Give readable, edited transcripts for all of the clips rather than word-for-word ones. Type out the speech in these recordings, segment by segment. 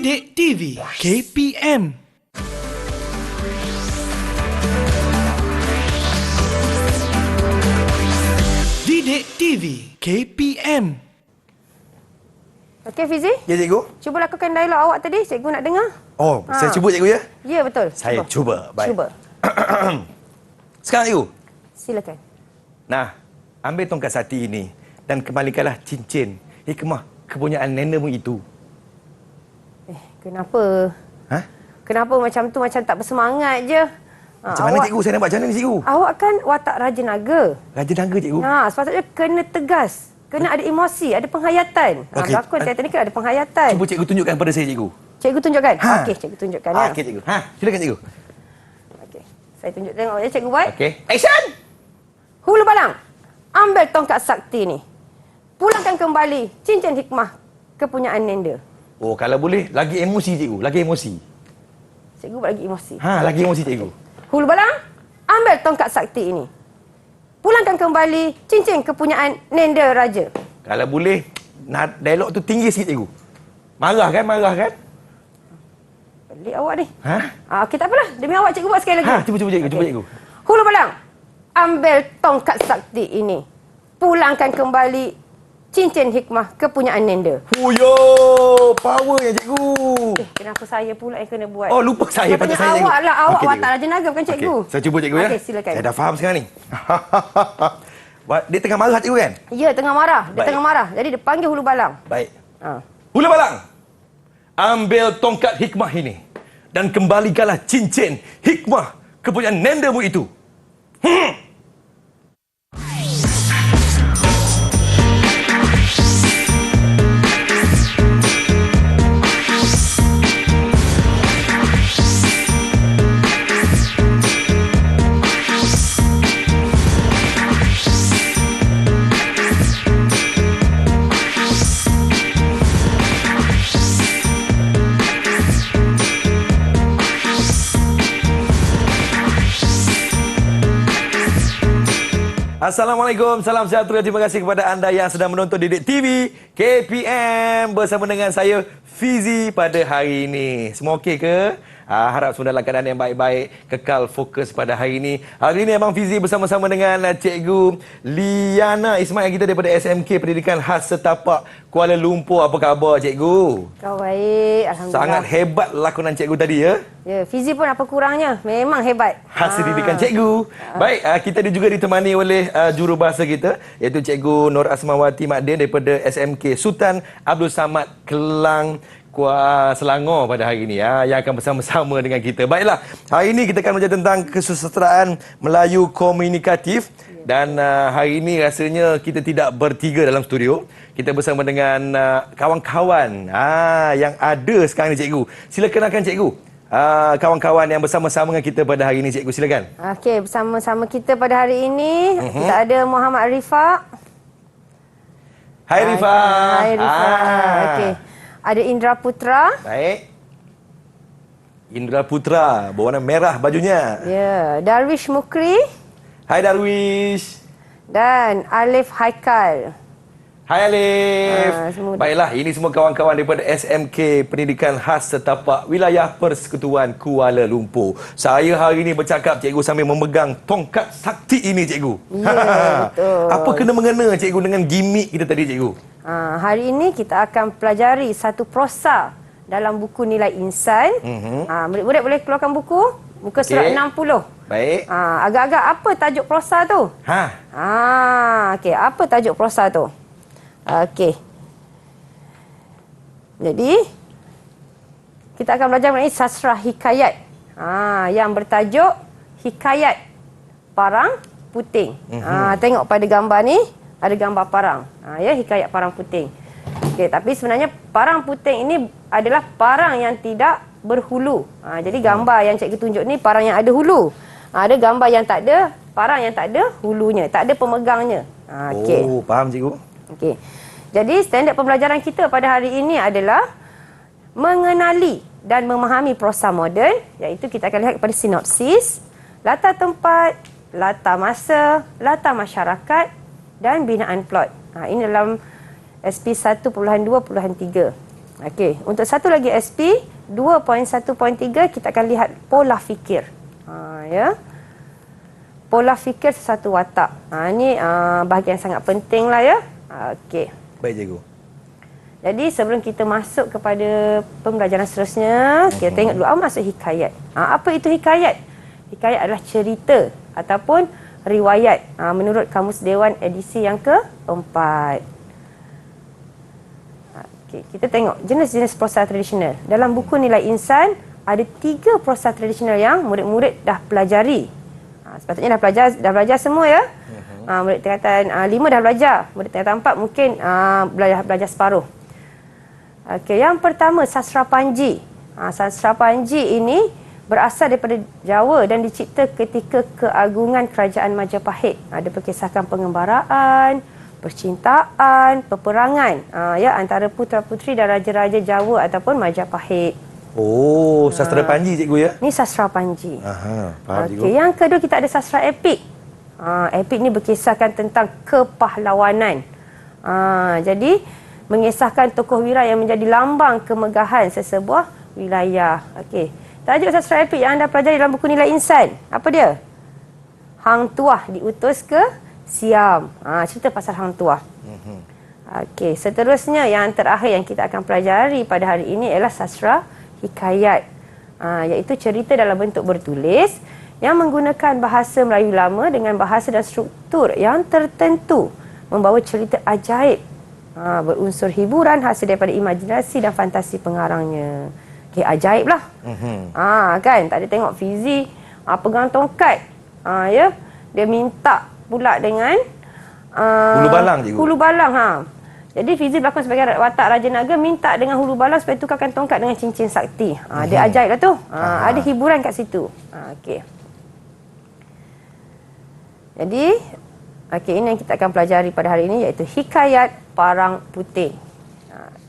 Didik TV KPM. Didik TV KPM. Okey Fizi? Ya, cikgu. Cuba lakukan dialog awak tadi, cikgu nak dengar. Oh, saya cuba, cikgu, ya? Ya, betul. Saya cuba. Baik. Cuba. Sekarang, cikgu. Silakan. Nah, ambil tongkat sakti ini dan kembalikanlah cincin hikmah kepunyaan nenekmu itu. Kenapa? Ha? Kenapa macam tu, macam tak bersemangat je? Macam mana, cikgu? Saya nak buat macam mana ni, cikgu? Awak kan watak Raja Naga. Raja Naga, cikgu. Sepatutnya kena tegas. Kena ada emosi, ada penghayatan. Okey. Berlakon teater ni kan ada penghayatan. Cuba cikgu tunjukkan pada saya, cikgu. Cikgu tunjukkan? Ha. Okey, cikgu tunjukkan. Ya. Okey, cikgu. Silakan, cikgu. Okey. Saya tunjuk tengok ya, cikgu buat. Okey. Action! Hulu balang, ambil tongkat sakti ni. Pulangkan kembali cincin hikmah kepunyaan Nenda. Oh, kalau boleh, lagi emosi, cikgu. Lagi emosi. Cikgu buat lagi emosi. Lagi emosi, cikgu. Hulu balang, ambil tongkat sakti ini. Pulangkan kembali cincin kepunyaan Nenda Raja. Kalau boleh, dialog tu tinggi sikit, cikgu. Marah kan? Pelik awak ni. Ha? Okey, tak apalah. Demi awak, cikgu buat sekali lagi. Cuba, cikgu. Cuba, cikgu. Hulu balang, ambil tongkat sakti ini. Pulangkan kembali cincin hikmah kepunyaan Nenda. Huyo, power ya, cikgu. Kenapa saya pula yang kena buat? Oh, lupa saya pada saya. Awak lah, awak Okey, watak cikgu. Raja Naga bukan cikgu. Okey, saya cuba, cikgu, ya. Okey, silakan. Saya dah faham sekarang ni. Dia tengah marah, cikgu, kan? Ya, tengah marah. Dia Baik. tengah marah. Jadi dia panggil Hulu balang. Baik. Ha. Hulu balang, ambil tongkat hikmah ini dan kembalikanlah cincin hikmah kepunyaan nendamu itu. Assalamualaikum, salam sejahtera. Terima kasih kepada anda yang sedang menonton Didik TV KPM bersama dengan saya Fizi pada hari ini. Semua okey ke? Harap semua dalam keadaan yang baik-baik, kekal fokus pada hari ini. Hari ini Abang Fizi bersama-sama dengan Cikgu Liana Ismail kita daripada SMK Pendidikan Khas Setapak Kuala Lumpur. Apa khabar, Cikgu? Kau baik, alhamdulillah. Sangat hebat lakonan Cikgu tadi, ya? Ya, Fizi pun apa kurangnya. Memang hebat. Hasil didikan cikgu. Baik, kita juga ditemani oleh jurubahasa kita iaitu Cikgu Nur Asmawati Makdin daripada SMK Sultan Abdul Samad Kelang Selangor pada hari ini yang akan bersama-sama dengan kita. Baiklah, hari ini kita akan belajar tentang kesusastraan Melayu komunikatif dan hari ini rasanya kita tidak bertiga dalam studio. Kita bersama dengan kawan-kawan yang ada sekarang ni, cikgu. Sila kenalkan, cikgu. Kawan-kawan yang bersama-sama dengan kita pada hari ini, cikgu, silakan. Okey, bersama-sama kita pada hari ini kita ada Muhammad Rifaq. Hai Rifaq. Hai Rifaq. Okey. Ada Indra Putra. Baik. Indra Putra, berwarna merah bajunya. Ya, Darwish Mukri Hai Darwish. dan Alif Haikal. Hai Alif. Semua Baiklah, ini semua kawan-kawan daripada SMK Pendidikan Khas Setapak Wilayah Persekutuan Kuala Lumpur. Saya hari ini bercakap, cikgu, sambil memegang tongkat sakti ini, cikgu. Ya, betul. Apa kena-mengena, cikgu, dengan gimmick kita tadi, cikgu? Hari ini kita akan pelajari satu prosa dalam buku Nilai Insan. Murid-murid boleh keluarkan buku, muka surat 60. Baik. Agak-agak apa tajuk prosa tu? Okey, apa tajuk prosa tu? Okey. Jadi kita akan belajar mengenai sastra hikayat. Yang bertajuk Hikayat Parang Puting. Tengok pada gambar ni, ada gambar parang. Ya, hikayat parang puting. Okey, tapi sebenarnya parang puting ini adalah parang yang tidak berhulu. Jadi gambar yang cikgu tunjuk ni parang yang ada hulu. Ada gambar yang tak ada, parang yang tak ada hulunya, tak ada pemegangnya. Okey. Oh, faham, cikgu. Okey. Jadi standard pembelajaran kita pada hari ini adalah mengenali dan memahami prosa moden, iaitu kita akan lihat kepada sinopsis, latar tempat, latar masa, latar masyarakat dan binaan plot. Ini dalam SP 1.2.3. Okey, untuk satu lagi SP 2.1.3 kita akan lihat pola fikir. Ya. Pola fikir sesuatu watak. Ini bahagian sangat penting lah ya. Okey. Baik cikgu. Jadi sebelum kita masuk kepada pembelajaran seterusnya, kita tengok dulu apa maksud hikayat. Apa itu hikayat? Hikayat adalah cerita ataupun riwayat menurut Kamus Dewan edisi yang keempat. Okay, kita tengok jenis-jenis prosa tradisional. Dalam buku Nilai Insan, ada 3 prosa tradisional yang murid-murid dah pelajari. Sepatutnya dah belajar semua ya. Murid tingkatan 5 dah belajar. Murid tingkatan 4 mungkin belajar separuh. Okay, yang pertama, Sastra Panji. Sastra Panji ini berasal daripada Jawa dan dicipta ketika keagungan Kerajaan Majapahit. Ada berkisahkan pengembaraan, percintaan, peperangan ya antara putera-puteri dan raja-raja Jawa ataupun Majapahit. Oh, sastra Panji cikgu ya? Ni sastra Panji. Faham cikgu. Okey, yang kedua kita ada sastra epik. Epik ni berkisahkan tentang kepahlawanan. Jadi mengisahkan tokoh wira yang menjadi lambang kemegahan sesebuah wilayah. Okey. Tajuk sastra epik yang anda pelajari dalam buku Nilai Insan, apa dia? Hang Tuah diutus ke Siam. Cerita pasal Hang Tuah. Okey, seterusnya yang terakhir yang kita akan pelajari pada hari ini ialah sastra hikayat. Iaitu cerita dalam bentuk bertulis yang menggunakan bahasa Melayu lama dengan bahasa dan struktur yang tertentu, membawa cerita ajaib, berunsur hiburan hasil daripada imajinasi dan fantasi pengarangnya. Okey, ajaib lah. Kan, tadi tengok Fizi pegang tongkat. Ya, dia minta pula dengan Hulu balang cikgu. Hulu balang Jadi Fizi berlakon sebagai watak Raja Naga, minta dengan hulu balang supaya tukarkan tongkat dengan cincin sakti. Dia ajaib lah tu. Ada hiburan kat situ. Okey. Jadi ini yang kita akan pelajari pada hari ini iaitu hikayat Parang Putih.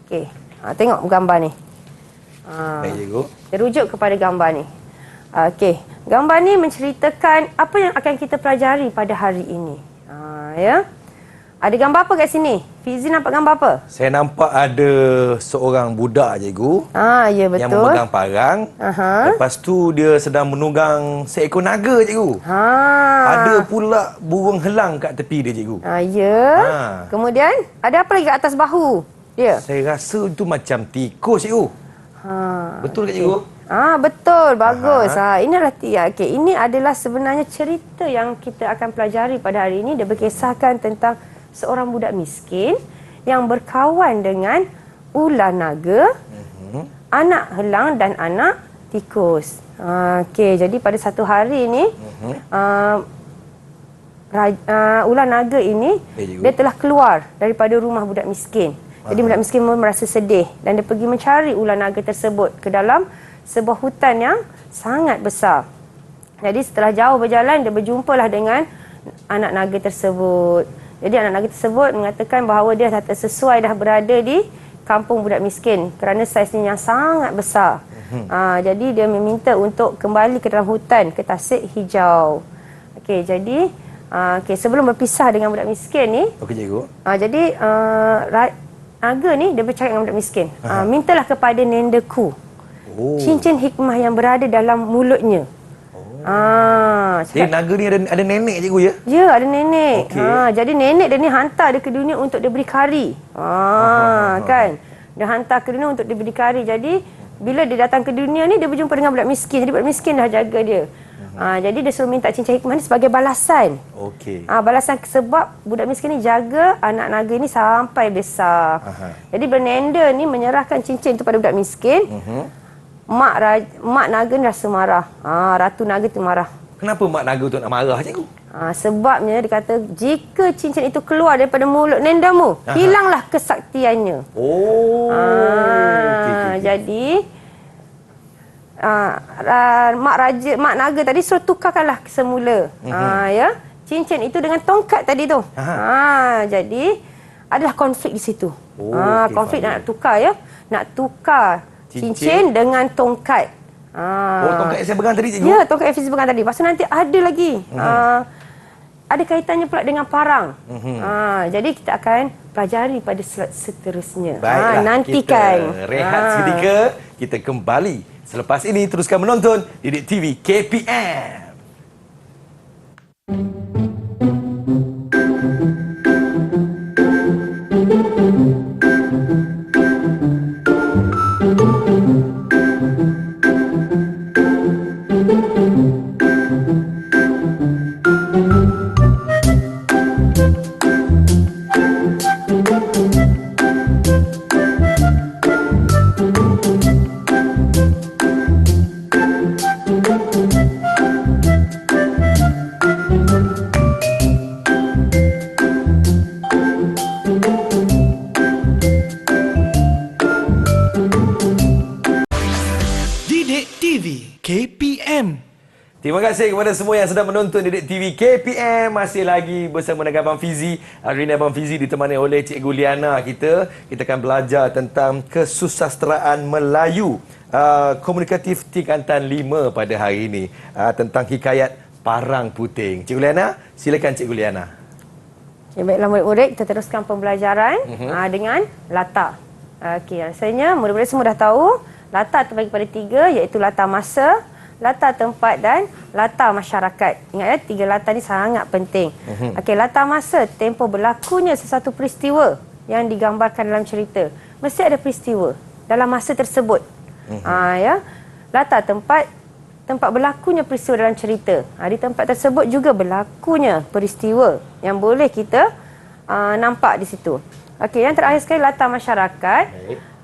Okey. Tengok gambar ni. Baik cikgu. Terujuk kepada gambar ni. Okey, gambar ni menceritakan apa yang akan kita pelajari pada hari ini. Ya. Ada gambar apa kat sini? Fizi nampak gambar apa? Saya nampak ada seorang budak cikgu. Ya betul. Yang memegang parang. Lepas tu dia sedang menunggang seekor naga cikgu. Ada pula burung helang kat tepi dia cikgu. Ya. Kemudian ada apa lagi kat atas bahu dia? Saya rasa itu macam tikus cikgu. Betul ke cikgu? Betul, bagus. Ini adalah sebenarnya cerita yang kita akan pelajari pada hari ini. Dia berkisahkan tentang seorang budak miskin yang berkawan dengan ular naga, anak helang dan anak tikus. Jadi pada satu hari ini ular naga ini dia telah keluar daripada rumah budak miskin. Jadi budak miskin merasa sedih dan dia pergi mencari ular naga tersebut ke dalam sebuah hutan yang sangat besar. Jadi setelah jauh berjalan, dia berjumpalah dengan anak naga tersebut. Jadi anak naga tersebut mengatakan bahawa dia dah tak sesuai dah berada di kampung budak miskin kerana saiznya yang sangat besar. Jadi dia meminta untuk kembali ke dalam hutan, ke tasik hijau. Jadi sebelum berpisah dengan budak miskin ni, cikgu. Jadi naga ni dia bercakap dengan budak miskin. Mintalah kepada nendaku cincin hikmah yang berada dalam mulutnya. Jadi naga ni ada nenek cikgu ya? Ya, ada nenek. Jadi nenek dia ni hantar dia ke dunia untuk dia beri kari. Kan? Dia hantar ke dunia untuk dia beri kari. Jadi bila dia datang ke dunia ni dia berjumpa dengan budak miskin. Jadi budak miskin dah jaga dia. Jadi dia suruh minta cincin hikmah ni sebagai balasan. Balasan sebab budak miskin ni jaga anak naga ni sampai besar. Jadi Bernenda ni menyerahkan cincin tu pada budak miskin. Mak naga ni rasa marah. Ratu naga tu marah. Kenapa mak naga tu nak marah cikgu? Sebabnya dia kata jika cincin itu keluar daripada mulut nendamu, hilanglah kesaktiannya. Jadi mak naga tadi suruh tukarkanlah semula. Ya, cincin itu dengan tongkat tadi tu. Jadi adalah konflik di situ. Konflik nak tukar ya. Nak tukar cincin dengan tongkat. Tongkat yang saya pegang tadi cikgu? Ya, tongkat yang saya pegang tadi. Lepas tu nanti ada lagi. ada kaitannya pula dengan parang. Jadi kita akan pelajari pada slot seterusnya. Baiklah, nantikan. Kita rehat seketika. Kita kembali selepas ini. Teruskan menonton Didik TV KPM. Didik TV KPM. Terima kasih kepada semua yang sedang menonton Didik TV KPM. Masih lagi bersama dengan Abang Fizi. Hari ini Abang Fizi ditemani oleh Cikgu Liana kita. Kita akan belajar tentang kesusasteraan Melayu komunikatif tingkatan 5 pada hari ini. Tentang hikayat Parang Puting. Cikgu Liana, silakan Cikgu Liana. Okay, baiklah murid-murid, kita teruskan pembelajaran dengan latar. Okey, rasanya murid-murid semua dah tahu latar terbagi pada 3, iaitu latar masa, latar tempat dan latar masyarakat. Ingat ya, 3 latar ni sangat penting. Okey, latar masa, tempoh berlakunya sesuatu peristiwa yang digambarkan dalam cerita. Mesti ada peristiwa dalam masa tersebut. Ya. Latar tempat, tempat berlakunya peristiwa dalam cerita. Di tempat tersebut juga berlakunya peristiwa yang boleh kita nampak di situ. Okey, yang terakhir sekali latar masyarakat.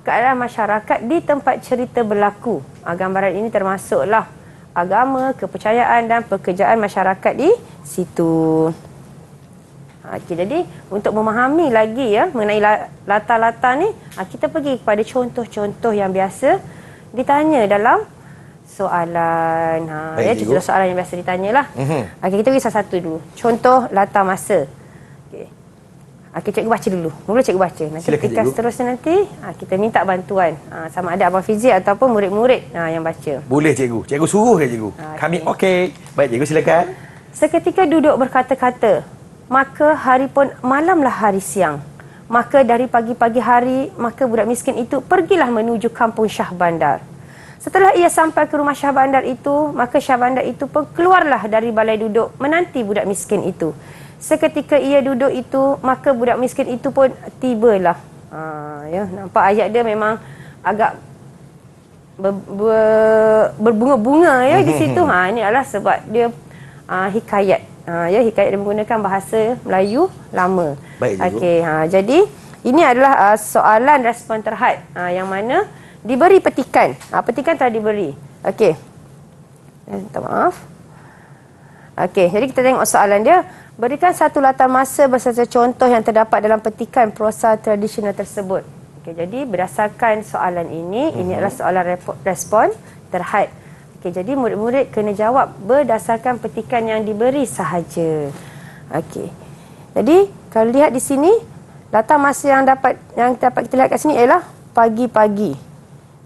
Keadaan masyarakat di tempat cerita berlaku. Gambaran ini termasuklah agama, kepercayaan dan pekerjaan masyarakat di situ. Okey, jadi untuk memahami lagi ya mengenai latar-latar ni, kita pergi kepada contoh-contoh yang biasa ditanya dalam soalan. Ya, contoh soalan yang biasa ditanyalah. Okey, kita pergi satu-satu dulu. Contoh latar masa. Okey, cikgu baca dulu. Mula cikgu baca. Nanti ketika seterusnya nanti kita minta bantuan sama ada Abang Fizi ataupun murid-murid yang baca. Boleh cikgu. Cikgu suruh ke cikgu? Kami okey. Baik cikgu, silakan. Seketika duduk berkata-kata, maka hari pun malamlah hari siang. Maka dari pagi-pagi hari, maka budak miskin itu pergilah menuju kampung Syah Bandar. Setelah ia sampai ke rumah Syah Bandar itu, maka Syah Bandar itu pun keluarlah dari balai duduk menanti budak miskin itu. Seketika ia duduk itu, maka budak miskin itu pun tibalah. Ya, nampak ayat dia memang agak berbunga-bunga ya di situ. Ini adalah sebab dia hikayat. Ya, hikayat dia menggunakan bahasa Melayu lama. Baik, okey, jadi ini adalah soalan respon terhad yang mana diberi petikan. Petikan telah diberi. Okey. Minta maaf. Okey, jadi kita tengok soalan dia. Berikan satu latar masa beserta contoh yang terdapat dalam petikan prosa tradisional tersebut. Okey, jadi berdasarkan soalan ini adalah soalan respon terhad. Okey, jadi murid-murid kena jawab berdasarkan petikan yang diberi sahaja. Okey. Jadi kalau lihat di sini, latar masa yang dapat kita lihat kat sini ialah pagi-pagi.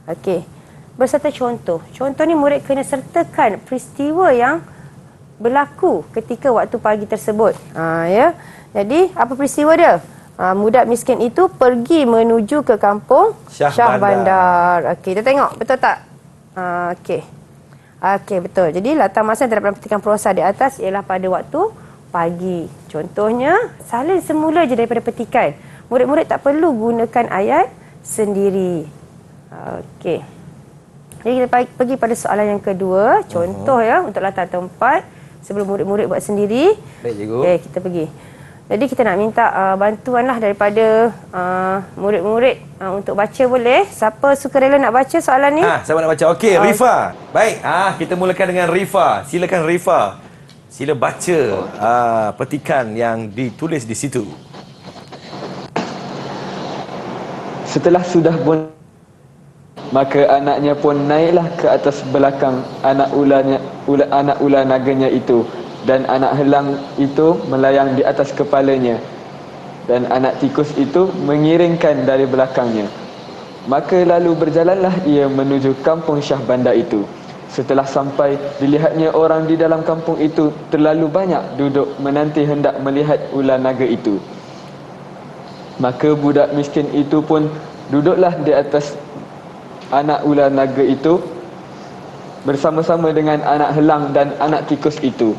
Okey. Beserta contoh. Contoh ni murid kena sertakan peristiwa yang berlaku ketika waktu pagi tersebut. Ya. Jadi apa peristiwa dia? Budak miskin itu pergi menuju ke kampung Syah Bandar. Okey, kita tengok betul tak? Okey. Okey, betul. Jadi latar masa yang terdapat dalam petikan prosa di atas ialah pada waktu pagi. Contohnya, salin semula je daripada petikan. Murid-murid tak perlu gunakan ayat sendiri. Okey. Jadi kita pergi pada soalan yang kedua. Contoh ya untuk latar tempat. Sebelum murid-murid buat sendiri. Baik, cikgu. Okay, kita pergi. Jadi kita nak minta bantuanlah daripada murid-murid untuk baca boleh. Siapa suka rela nak baca soalan ni? Siapa nak baca? Okey, Rifa. Baik, kita mulakan dengan Rifa. Silakan Rifa. Sila baca petikan yang ditulis di situ. Setelah sudah pun, maka anaknya pun naiklah ke atas belakang anak ular naganya itu, dan anak helang itu melayang di atas kepalanya, dan anak tikus itu mengiringkan dari belakangnya. Maka lalu berjalanlah ia menuju kampung Syah Bandar itu. Setelah sampai, dilihatnya orang di dalam kampung itu terlalu banyak duduk menanti hendak melihat ular naga itu. Maka budak miskin itu pun duduklah di atas anak ular naga itu bersama-sama dengan anak helang dan anak tikus itu.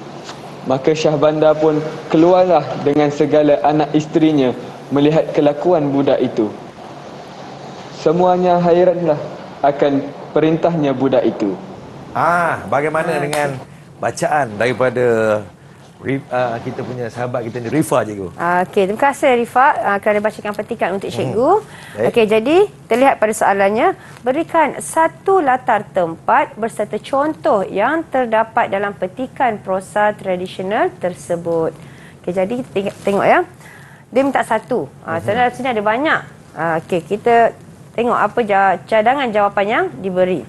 Maka Syahbandar pun keluarlah dengan segala anak isterinya melihat kelakuan budak itu. Semuanya hairanlah akan perintahnya budak itu. Bagaimana dengan bacaan daripada kita punya sahabat kita ni, Rifa, cikgu? Okey, terima kasih Rifa kerana bacakan petikan untuk cikgu. Baik. Okey, jadi terlihat pada soalannya, berikan satu latar tempat berserta contoh yang terdapat dalam petikan prosa tradisional tersebut. Okey, jadi kita tengok ya. Dia minta satu. Sebenarnya sini ada banyak. Okey, kita tengok apa cadangan jawapan yang diberi.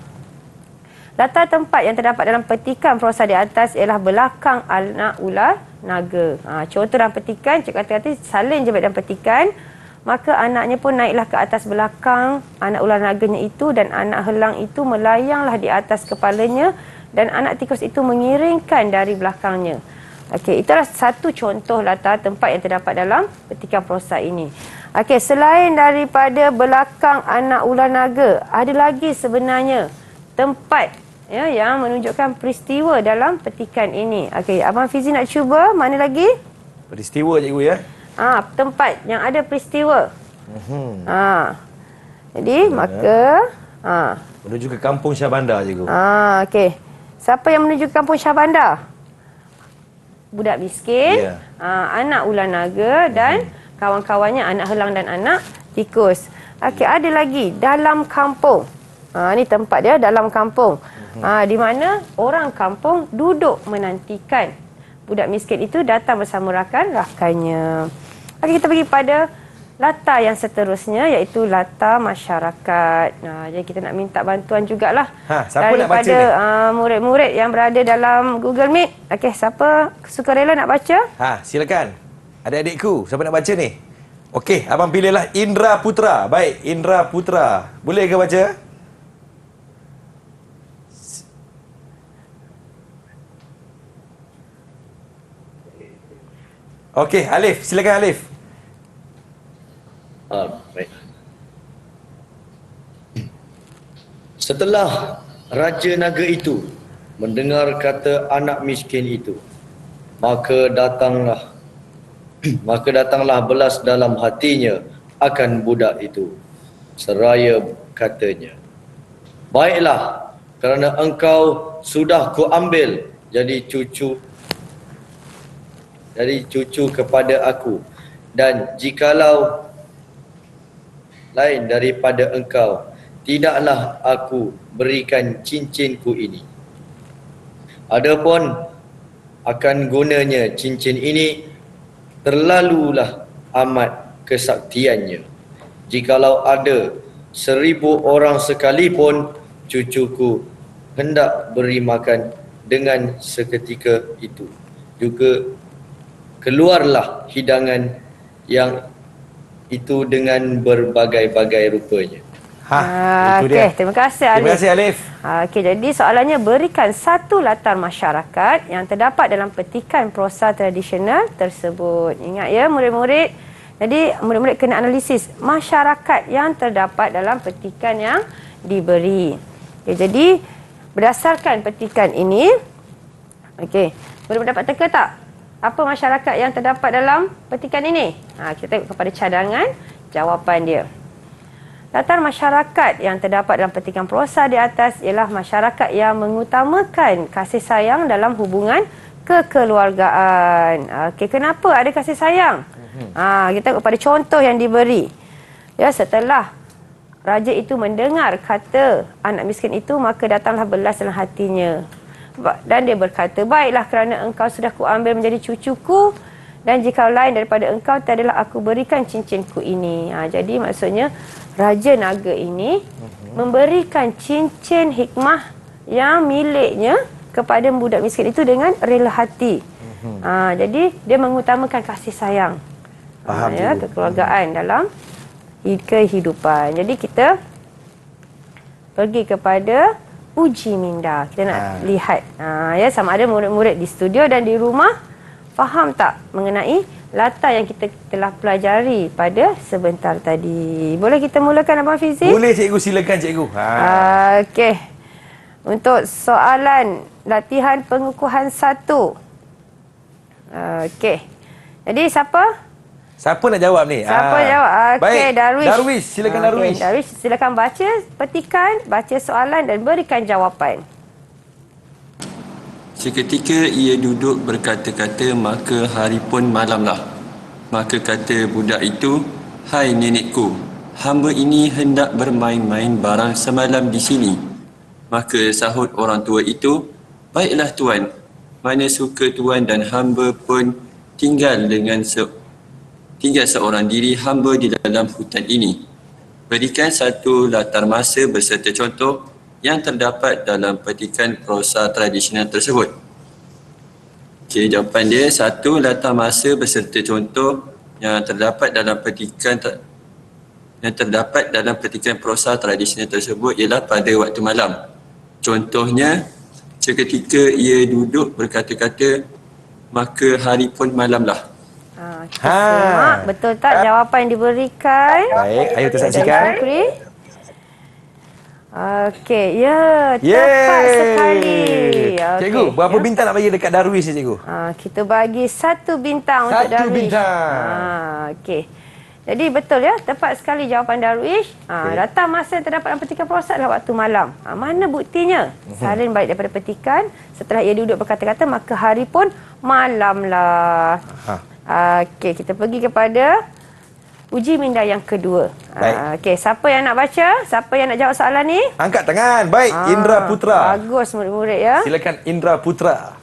Latar tempat yang terdapat dalam petikan prosa di atas ialah belakang anak ular naga. Contoh dalam petikan, cikgu kata-kata salin je dalam petikan, maka anaknya pun naiklah ke atas belakang anak ular naganya itu dan anak helang itu melayanglah di atas kepalanya dan anak tikus itu mengiringkan dari belakangnya. Okey, itulah satu contoh latar tempat yang terdapat dalam petikan prosa ini. Okey, selain daripada belakang anak ular naga, ada lagi sebenarnya tempat yang menunjukkan peristiwa dalam petikan ini. Okey, Abang Fizi nak cuba mana lagi? Peristiwa, cikgu, ya? Tempat yang ada peristiwa. Jadi maka menuju ke kampung Syahbandar, cikgu. Okey. Siapa yang menuju ke kampung Syahbandar? Budak miskin, anak ular naga dan kawan-kawannya, anak helang dan anak tikus. Okey, ada lagi dalam kampung. Ini tempat dia, dalam kampung. Di mana orang kampung duduk menantikan budak miskin itu datang bersama rakan-rakannya. Okey, kita pergi pada latar yang seterusnya, iaitu latar masyarakat. Jadi kita nak minta bantuan jugalah siapa nak baca daripada ni? murid-murid yang berada dalam Google Meet. Okey, siapa sukarela nak baca? Silakan. Adik-adikku, siapa nak baca ni? Okey, abang pilihlah Indra Putra. Baik, Indra Putra. Boleh ke baca? Okey, Alif. Silakan, Alif. Baik. Setelah Raja Naga itu mendengar kata anak miskin itu, maka datanglah belas dalam hatinya akan budak itu. Seraya katanya, baiklah, kerana engkau sudah kuambil jadi cucu kepada aku, dan jikalau lain daripada engkau, tidaklah aku berikan cincinku ini. Adapun akan gunanya cincin ini, terlalulah amat kesaktiannya. Jikalau ada 1000 orang sekalipun, cucuku hendak beri makan dengan seketika itu. Juga keluarlah hidangan yang itu dengan berbagai-bagai rupanya. Itu dia. Terima kasih, Alif. Terima kasih, Alif. Okey, jadi soalannya, berikan satu latar masyarakat yang terdapat dalam petikan prosa tradisional tersebut. Ingat ya, murid-murid. Jadi, murid-murid kena analisis masyarakat yang terdapat dalam petikan yang diberi. Okey, jadi, berdasarkan petikan ini, okey, murid-murid dapat teka tak? Apa masyarakat yang terdapat dalam petikan ini? Kita tengok kepada cadangan jawapan dia. Latar masyarakat yang terdapat dalam petikan prosa di atas ialah masyarakat yang mengutamakan kasih sayang dalam hubungan kekeluargaan. Okey, kenapa ada kasih sayang? Kita tengok pada contoh yang diberi. Ya, setelah raja itu mendengar kata anak miskin itu, maka datanglah belas dalam hatinya. Dan dia berkata, baiklah, kerana engkau sudah kuambil menjadi cucuku, dan jika lain daripada engkau, tiadalah aku berikan cincinku ini. Jadi maksudnya Raja Naga ini memberikan cincin hikmah yang miliknya kepada budak miskin itu dengan rela hati. Jadi dia mengutamakan kasih sayang, kekeluargaan dalam kehidupan. Jadi kita pergi kepada uji minda. Kita nak lihat ya, sama ada murid-murid di studio dan di rumah faham tak mengenai latar yang kita telah pelajari pada sebentar tadi. Boleh kita mulakan Abang Fizi? Boleh cikgu, silakan cikgu. Okey. Untuk soalan latihan pengukuhan 1. Okey. Jadi siapa? Siapa nak jawab ni? Siapa jawab? Okey, Baik. Darwish. Darwish, silakan Darwish. Darwish, silakan baca petikan, baca soalan dan berikan jawapan. Seketika ia duduk berkata-kata, maka hari pun malamlah. Maka kata budak itu, "Hai nenekku, hamba ini hendak bermain-main barang semalam di sini." Maka sahut orang tua itu, "Baiklah tuan, mana suka tuan dan hamba pun tinggal seorang diri hamba di dalam hutan ini. Berikan satu latar masa beserta contoh yang terdapat dalam petikan prosa tradisional tersebut." Okey, jawapan dia, satu latar masa beserta contoh yang terdapat dalam petikan prosa tradisional tersebut ialah pada waktu malam. Contohnya, seketika ia duduk berkata-kata, maka hari pun malamlah. Kita simak betul tak jawapan yang diberikan? Baik, ayo kita saksikan. Okey, ya, tepat sekali. Cikgu, berapa bintang nak bagi dekat Darwish ni cikgu? Kita bagi 1 bintang untuk Darwish. 1 bintang. Okey. Jadi betul ya, tepat sekali jawapan Darwish. Latar masa yang terdapat dalam petikan prosa adalah waktu malam. Mana buktinya? Salin balik daripada petikan, setelah ia duduk berkata-kata, maka hari pun malamlah. Okey, kita pergi kepada uji minda yang kedua. Okey, siapa yang nak baca? Siapa yang nak jawab soalan ni? Angkat tangan. Baik, Indra Putra. Bagus murid-murid ya. Silakan Indra Putra.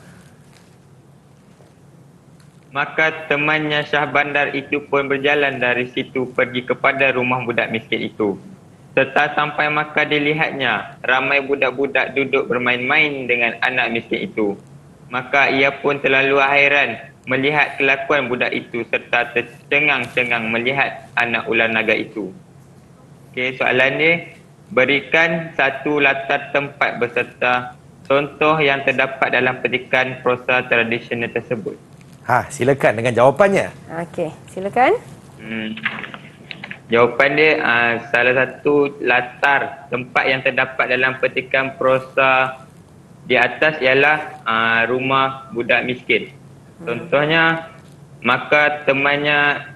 Maka temannya Syah Bandar itu pun berjalan dari situ pergi kepada rumah budak miskin itu. Setelah sampai maka dilihatnya ramai budak-budak duduk bermain-main dengan anak miskin itu. Maka ia pun terlalu hairan melihat kelakuan budak itu serta tercengang-cengang melihat anak ular naga itu. Okey, soalan dia, berikan satu latar tempat beserta contoh yang terdapat dalam petikan prosa tradisional tersebut. Silakan dengan jawapannya. Okey, silakan. Jawapan dia, salah satu latar tempat yang terdapat dalam petikan prosa di atas ialah rumah budak miskin. Contohnya, maka temannya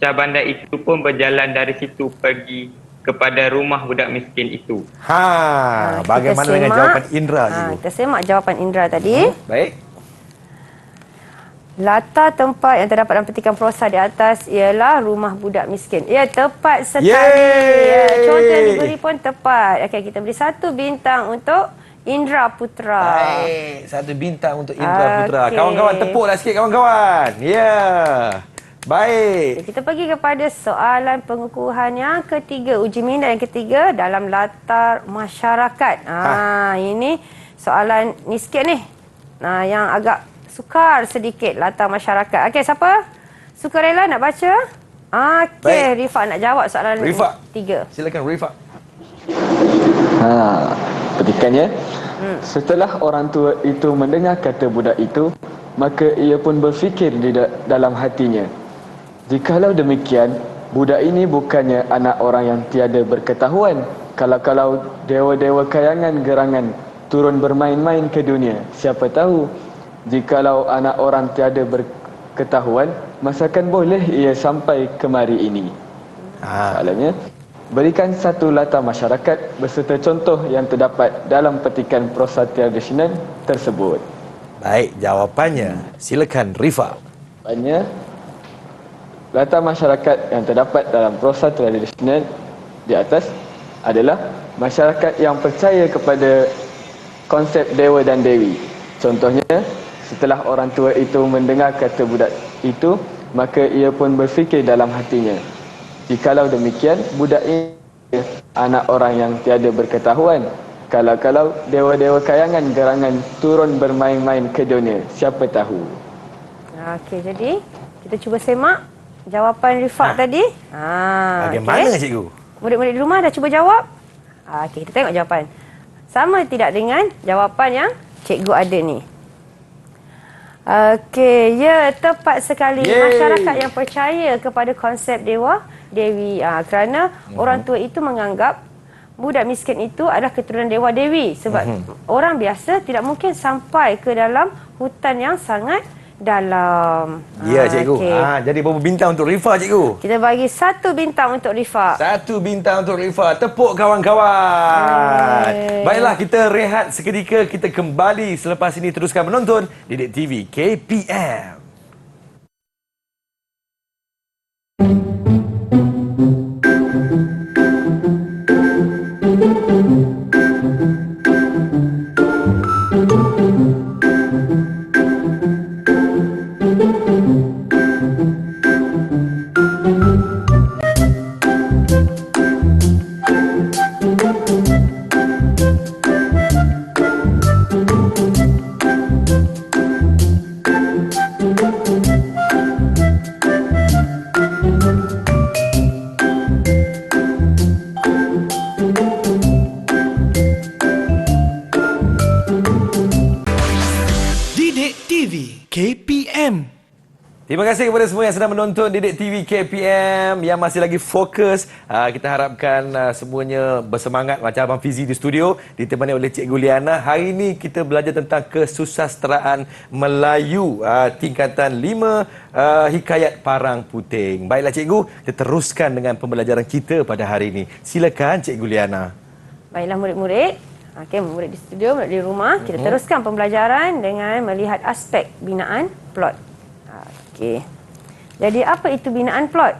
Syah Bandar itu pun berjalan dari situ pergi kepada rumah budak miskin itu. Bagaimana dengan jawapan Indra cikgu? Kita semak jawapan Indra tadi. Baik. Latar tempat yang terdapat dalam petikan prosa di atas ialah rumah budak miskin. Ya, tepat sekali. Ya, contoh yang diberi pun tepat. Okey, kita beri 1 bintang untuk Indra Putra. Baik, 1 bintang untuk Indra Putra. Kawan-kawan tepuklah sikit kawan-kawan. Ya. Baik. Kita pergi kepada soalan pengukuhan yang ketiga. Uji minda yang ketiga dalam latar masyarakat. Ini soalan ni sikit ni. Yang agak sukar sedikit latar masyarakat. Okey, siapa? Sukarela nak baca? Okey, Rifat nak jawab soalan Rifat. 3. Silakan Rifat. Petikannya. Setelah orang tua itu mendengar kata budak itu, maka ia pun berfikir di dalam hatinya, jikalau demikian, budak ini bukannya anak orang yang tiada berketahuan. Kalau dewa-dewa kayangan gerangan turun bermain-main ke dunia, siapa tahu? Jikalau anak orang tiada berketahuan, masakan boleh ia sampai kemari ini? Soalannya, berikan satu latar masyarakat beserta contoh yang terdapat dalam petikan prosa tradisional tersebut. Baik, jawapannya. Silakan Rifa. Jawapannya, latar masyarakat yang terdapat dalam prosa tradisional di atas adalah masyarakat yang percaya kepada konsep dewa dan dewi. Contohnya, setelah orang tua itu mendengar kata budak itu, maka ia pun berfikir dalam hatinya, jikalau demikian, budak ini anak orang yang tiada berketahuan. Kalau dewa-dewa kayangan gerangan turun bermain-main ke dunia, siapa tahu? Okey, jadi kita cuba semak jawapan Rifat tadi. Bagaimana cikgu? Murid-murid di rumah dah cuba jawab? Okey, kita tengok jawapan. sama tidak dengan jawapan yang cikgu ada ni? Okey, ya, tepat sekali. Yeay. Masyarakat yang percaya kepada konsep dewa, dewi. Kerana orang tua itu menganggap budak miskin itu adalah keturunan dewa dewi. Sebab orang biasa tidak mungkin sampai ke dalam hutan yang sangat dalam. Ya, cikgu. okey. Jadi berapa bintang untuk Rifa, cikgu? Kita bagi 1 bintang untuk Rifa. 1 bintang untuk Rifa. Tepuk kawan-kawan. Yeay. Baiklah, kita rehat seketika. Kita kembali selepas ini teruskan menonton Didik TV KPM. Didik TV KPM. Terima kasih kepada semua yang sedang menonton Didik TV KPM yang masih lagi fokus. Kita harapkan semuanya bersemangat macam Abang Fizi di studio, ditemani oleh Cikgu Liana. Hari ini kita belajar tentang kesusasteraan Melayu tingkatan 5 Hikayat Parang Puting. Baiklah cikgu, kita teruskan dengan pembelajaran kita pada hari ini. Silakan Cikgu Liana. Baiklah murid-murid. Okey, murid di studio, murid di rumah. Kita teruskan pembelajaran dengan melihat aspek binaan plot. Okey. Jadi apa itu binaan plot?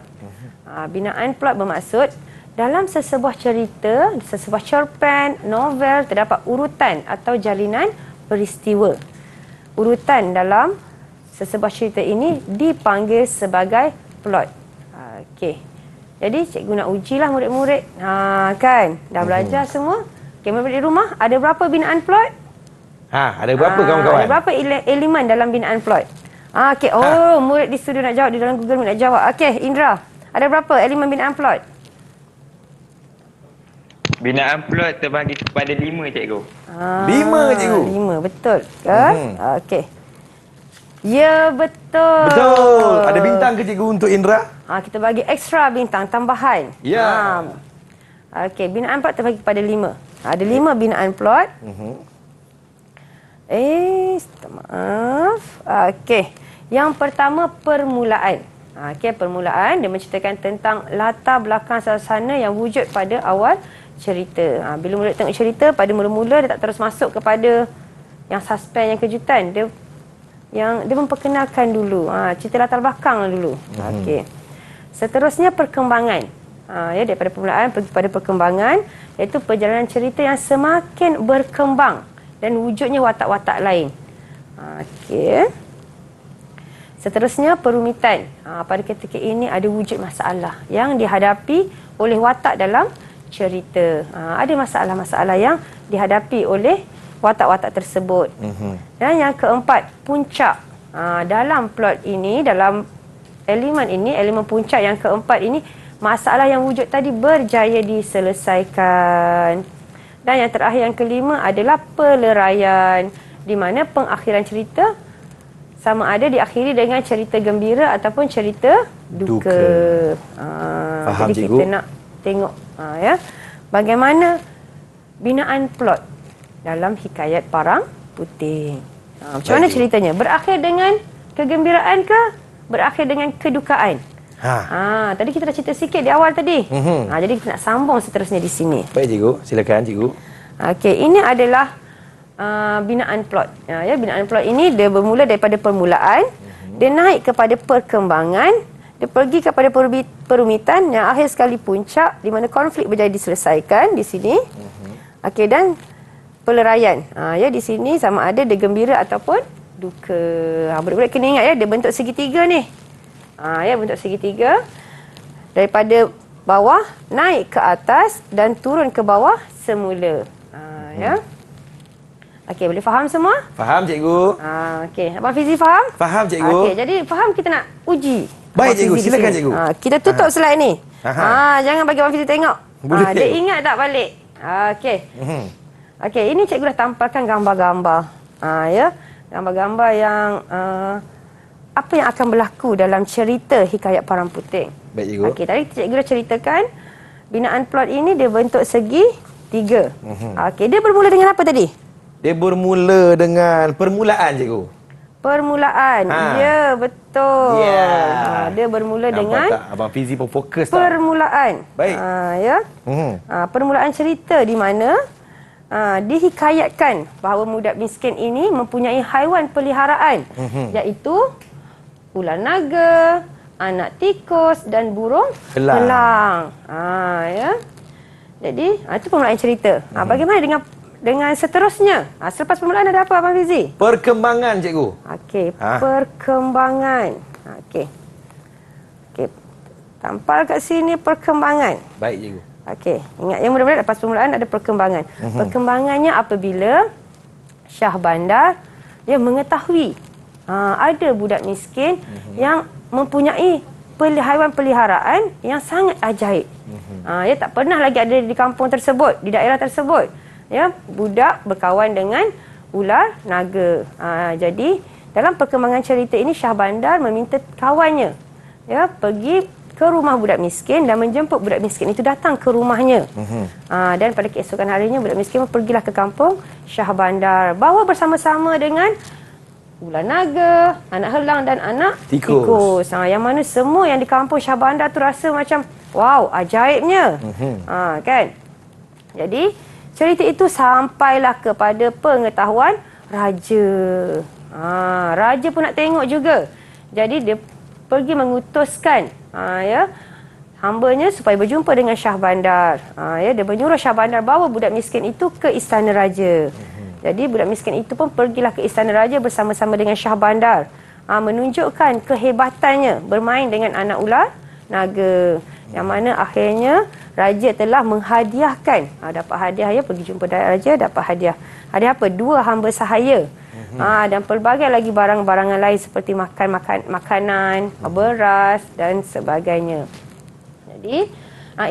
Binaan plot bermaksud dalam sesebuah cerita, sesebuah cerpen, novel terdapat urutan atau jalinan peristiwa. Urutan dalam sesebuah cerita ini dipanggil sebagai plot. Okey. Jadi cikgu nak ujilah murid-murid. Kan? Dah belajar semua? Okey, murid di rumah, ada berapa binaan plot? Ada berapa kawan-kawan? Ada berapa elemen dalam binaan plot? Okey. Murid di studio nak jawab, di dalam Google Meet nak jawab. Okey, Indra. Ada berapa elemen binaan plot? Binaan plot terbagi kepada 5, cikgu. 5, cikgu. 5, betul ke? Okey. Ya, betul. Betul. Ada bintang ke cikgu untuk Indra? Kita bagi ekstra bintang tambahan. Ya. Okey, binaan plot terbagi kepada 5. Ada 5 binaan plot. Maaf. Okey. Yang pertama permulaan. Okey, permulaan dia menceritakan tentang latar belakang suasana yang wujud pada awal cerita. Bila murid tengok cerita, pada mula-mula dia tak terus masuk kepada yang suspens, yang kejutan. Dia memperkenalkan dulu. Cerita latar belakang dulu. Okey. Seterusnya perkembangan. Daripada permulaan pergi pada perkembangan, iaitu perjalanan cerita yang semakin berkembang dan wujudnya watak-watak lain. Okey. Seterusnya perumitan. Pada ketika ini ada wujud masalah yang dihadapi oleh watak dalam cerita. Ada masalah-masalah yang dihadapi oleh watak-watak tersebut. Dan yang keempat, puncak. Dalam plot ini, dalam elemen ini, elemen puncak yang keempat ini, masalah yang wujud tadi berjaya diselesaikan. Dan yang terakhir, yang kelima adalah peleraian, di mana pengakhiran cerita sama ada diakhiri dengan cerita gembira ataupun cerita duka. Faham, jadi cikgu. kita nak tengok bagaimana binaan plot dalam Hikayat Parang Puting. Macam mana ceritanya? Berakhir dengan kegembiraan ke? Berakhir dengan kedukaan? Tadi kita dah cerita sikit di awal tadi. Jadi kita nak sambung seterusnya di sini. Baik cikgu, silakan cikgu. Okey, ini adalah binaan plot. Binaan plot ini dia bermula daripada permulaan, dia naik kepada perkembangan, dia pergi kepada perumitan yang akhir sekali puncak di mana konflik berjaya diselesaikan di sini. Okey, dan peleraian. Di sini sama ada dia gembira ataupun duka. Budak-budak kena ingat dia bentuk segitiga ni. Bentuk segitiga. Daripada bawah naik ke atas dan turun ke bawah semula. Okey, boleh faham semua? Faham cikgu. Okey, Abang Fizi faham? Faham cikgu. Okey, jadi faham kita nak uji. Baik, Abang cikgu. Fizi di Silakan, sini. cikgu. Kita tutup slide ni. Jangan bagi Abang Fizi tengok. Boleh. Dia ingat tak balik? Okey. Okey, ini cikgu dah tampalkan gambar-gambar. Ya, gambar-gambar yang apa yang akan berlaku dalam cerita Hikayat Parang Puting. Baik, cikgu. Okey, tadi cikgu dah ceritakan binaan plot ini dia bentuk segi 3. Okey, dia bermula dengan apa tadi? Dia bermula dengan permulaan, cikgu. Permulaan. Ya, betul. Ya. Dia bermula Nampak dengan tak? Abang Fizi pun fokus tak? permulaan. Baik. Ya. Permulaan cerita di mana dihikayatkan bahawa budak miskin ini mempunyai haiwan peliharaan iaitu ular naga, anak tikus dan burung elang. Ya. Jadi itu permulaan cerita. Bagaimana dengan seterusnya? Selepas permulaan ada apa Abang Fizi? Perkembangan, cikgu. Okey, perkembangan. Okey. Tampal kat sini perkembangan. Baik, cikgu. Okey, ingat yang mudah-mudahan lepas permulaan ada perkembangan. Perkembangannya apabila Syah Bandar dia mengetahui ada budak miskin yang mempunyai haiwan peliharaan yang sangat ajaib. Dia tak pernah lagi ada di kampung tersebut, di daerah tersebut. Ya, budak berkawan dengan ular naga. Jadi dalam perkembangan cerita ini Syah Bandar meminta kawannya pergi ke rumah budak miskin dan menjemput budak miskin itu datang ke rumahnya. Dan pada keesokan harinya budak miskin pergilah ke kampung Syah Bandar bawa bersama-sama dengan ular naga, anak helang dan anak tikus. Yang mana semua yang di kampung Syah Bandar tu rasa macam wow, ajaibnya. Kan? Jadi cerita itu sampailah kepada pengetahuan raja. Raja pun nak tengok juga. Jadi dia pergi mengutuskan hambanya supaya berjumpa dengan Syah Bandar. Dia menyuruh Syah Bandar bawa budak miskin itu ke istana raja. Jadi budak miskin itu pun pergilah ke istana raja bersama-sama dengan Syah Bandar. Menunjukkan kehebatannya bermain dengan anak ular naga. Yang mana akhirnya raja telah menghadiahkan. Dapat hadiah pergi jumpa raja dapat hadiah. Hadiah apa? 2 hamba sahaya. Dan pelbagai lagi barang-barangan lain seperti makanan, beras dan sebagainya. Jadi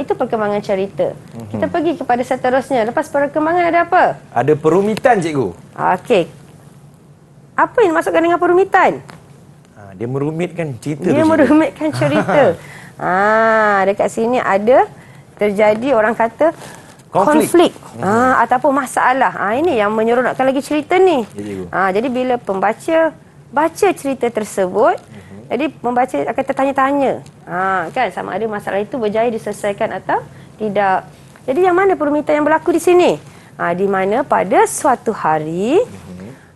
itu perkembangan cerita. Kita pergi kepada seterusnya. Lepas perkembangan ada apa? Ada perumitan, cikgu. Okey. Apa yang dimaksudkan dengan perumitan? Dia merumitkan cerita. Dia merumitkan cerita. Dekat sini ada terjadi orang kata konflik. Ataupun masalah. Ini yang menyeronokkan lagi cerita ni. Jadi bila pembaca baca cerita tersebut, jadi pembaca akan tertanya-tanya. Kan sama ada masalah itu berjaya diselesaikan atau tidak. Jadi yang mana perumitan yang berlaku di sini? Di mana pada suatu hari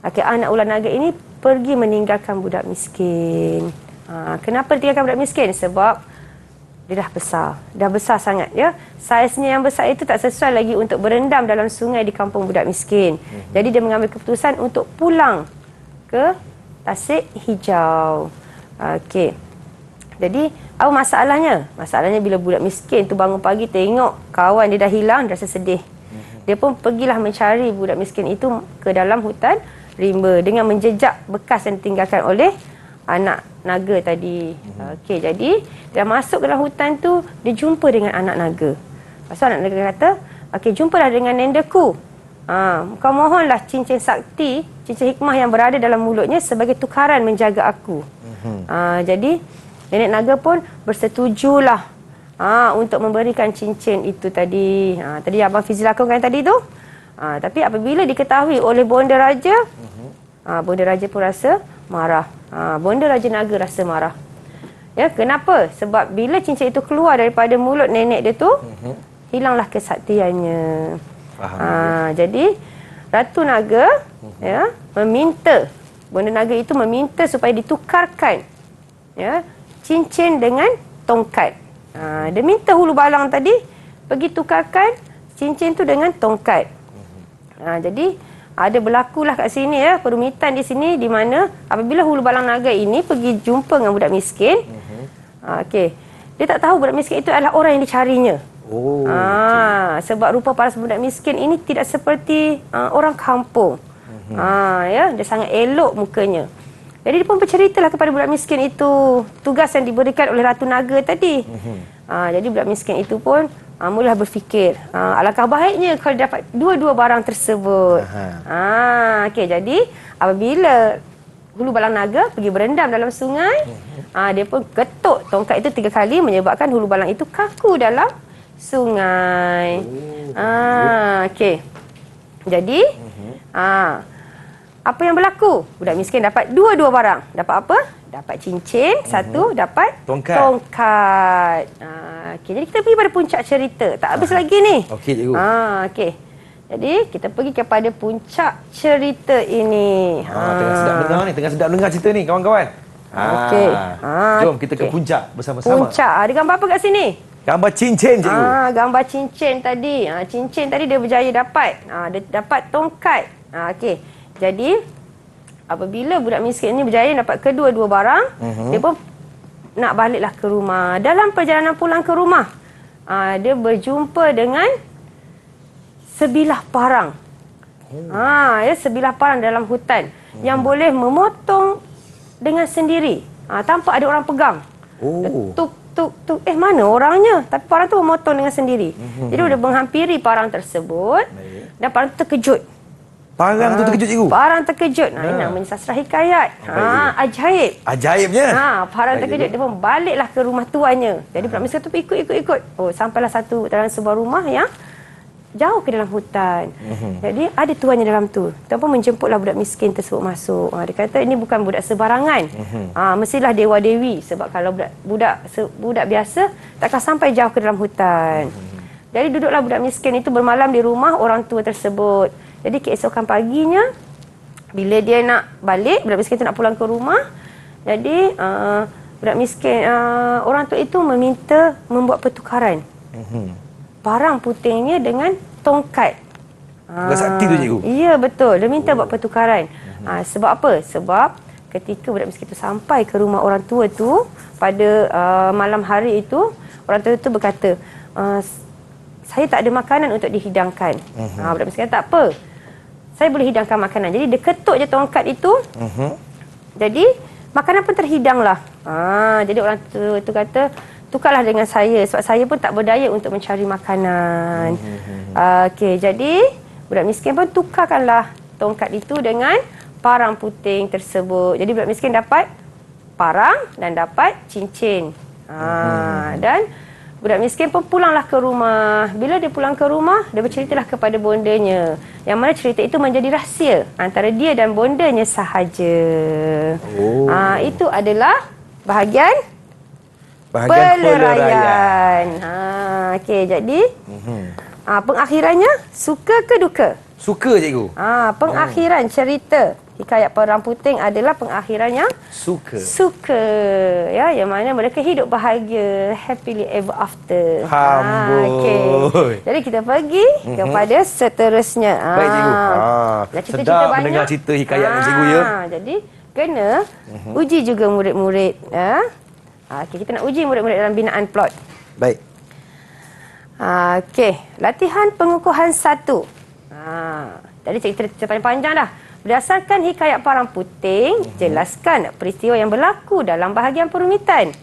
anak ular naga ini pergi meninggalkan budak miskin. Kenapa ditinggalkan budak miskin? Sebab dia dah besar sangat ya. Saiznya yang besar itu tak sesuai lagi untuk berendam dalam sungai di kampung budak miskin. Jadi dia mengambil keputusan untuk pulang ke Tasik Hijau. Okey. Jadi apa masalahnya? Masalahnya bila budak miskin tu bangun pagi tengok kawan dia dah hilang, dia rasa sedih. Dia pun pergilah mencari budak miskin itu ke dalam hutan rimba dengan menjejak bekas yang ditinggalkan oleh anak naga tadi. Okey, jadi dia masuk ke dalam hutan tu, dia jumpa dengan anak naga. Lepas tu anak naga kata, okey, jumpalah dengan nendaku. Kau mohonlah cincin sakti, cincin hikmah yang berada dalam mulutnya sebagai tukaran menjaga aku. Jadi nenek naga pun bersetujulah untuk memberikan cincin itu tadi. Tadi Abang Fizi lakukan tadi tu. Tapi apabila diketahui oleh bonda raja, bonda raja pun rasa marah. Bonda Raja Naga rasa marah. Ya, kenapa? Sebab bila cincin itu keluar daripada mulut nenek dia tu, hilanglah kesaktiannya. Jadi Ratu Naga meminta, bonda naga itu meminta supaya ditukarkan cincin dengan tongkat. Dia minta hulu balang tadi pergi tukarkan cincin tu dengan tongkat. Jadi ada berlakulah kat sini perumitan di sini di mana apabila hulu balang naga ini pergi jumpa dengan budak miskin. Okey. Dia tak tahu budak miskin itu adalah orang yang dicarinya. Sebab rupa paras budak miskin ini tidak seperti orang kampung. Dia sangat elok mukanya. Jadi dia pun berceritalah kepada budak miskin itu tugas yang diberikan oleh Ratu Naga tadi. Jadi budak miskin itu pun mulalah berfikir, alangkah baiknya kalau dapat dua-dua barang tersebut. Okey, jadi apabila hulu balang naga pergi berendam dalam sungai, dia pun ketuk tongkat itu 3 kali menyebabkan hulu balang itu kaku dalam sungai. Okey. Jadi, apa yang berlaku? Budak miskin dapat dua-dua barang. Dapat apa? Dapat cincin, satu dapat tongkat. Okey, jadi kita pergi pada puncak cerita. Tak habis lagi ni. Okey, cikgu. Okey. Jadi, kita pergi kepada puncak cerita ini. Tengah sedap dengar ni, tengah sedap dengar cerita ni kawan-kawan. Okey. Jom kita ke puncak bersama-sama. Puncak. Ada gambar apa kat sini? Gambar cincin, cikgu. Gambar cincin tadi. Cincin tadi dia berjaya dapat. Dia dapat tongkat. Okey. Jadi, apabila budak miskin ni berjaya dapat kedua-dua barang, dia pun nak baliklah ke rumah. Dalam perjalanan pulang ke rumah, dia berjumpa dengan sebilah parang. Sebilah parang dalam hutan yang boleh memotong dengan sendiri, tanpa ada orang pegang. Tuk, mana orangnya? Tapi parang tu memotong dengan sendiri. Jadi dia menghampiri parang tersebut dan parang tu terkejut. Parang tu terkejut, cikgu? Parang terkejut. Ini namanya sastra hikayat. Ajaib. Ajaibnya. Parang terkejut. Dia pun baliklah ke rumah tuannya. Jadi budak miskin tu ikut. Sampailah dalam sebuah rumah yang jauh ke dalam hutan. Jadi ada tuannya dalam tu. Tuan pun menjemputlah budak miskin tersebut masuk. Dia kata ini bukan budak sebarangan. Mestilah dewa-dewi. Sebab kalau budak biasa takkan sampai jauh ke dalam hutan. Jadi duduklah budak miskin itu bermalam di rumah orang tua tersebut. Jadi keesokan paginya, bila dia nak balik, budak miskin itu nak pulang ke rumah. Jadi budak miskin, orang tua itu meminta membuat pertukaran. Parang putingnya dengan tongkat. Bukan sakti tu, cikgu? Ya, betul. Dia minta buat pertukaran. Sebab apa? Sebab ketika budak miskin itu sampai ke rumah orang tua tu, pada malam hari itu, orang tua itu berkata, saya tak ada makanan untuk dihidangkan. Budak miskin kata, tak apa. Saya boleh hidangkan makanan. Jadi dia ketuk je tongkat itu. Jadi makanan pun terhidanglah. Jadi orang tua itu kata, tukarlah dengan saya sebab saya pun tak berdaya untuk mencari makanan. Okey, jadi budak miskin pun tukarkanlah tongkat itu dengan parang puting tersebut. Jadi budak miskin dapat parang dan dapat cincin. Dan budak miskin pun pulanglah ke rumah. Bila dia pulang ke rumah, dia berceritalah kepada bondanya. Yang mana cerita itu menjadi rahsia antara dia dan bondanya sahaja. Itu adalah bahagian peleraian. Okey, jadi pengakhirannya suka ke duka? Suka, cikgu. Pengakhiran cerita hikayat Parang Puting adalah pengakhiran yang suka. Ya, yang mana mereka hidup bahagia, happily ever after. Okey. Jadi kita pergi kepada seterusnya. Baik, cikgu. Sedap mendengar cerita hikayat ni, cikgu, ya. Jadi kena uji juga murid-murid. Okey, kita nak uji murid-murid dalam binaan plot. Baik. Okey, latihan pengukuhan 1. Tadi cerita panjang dah. Berdasarkan hikayat Parang Puting, jelaskan peristiwa yang berlaku dalam bahagian perumitan.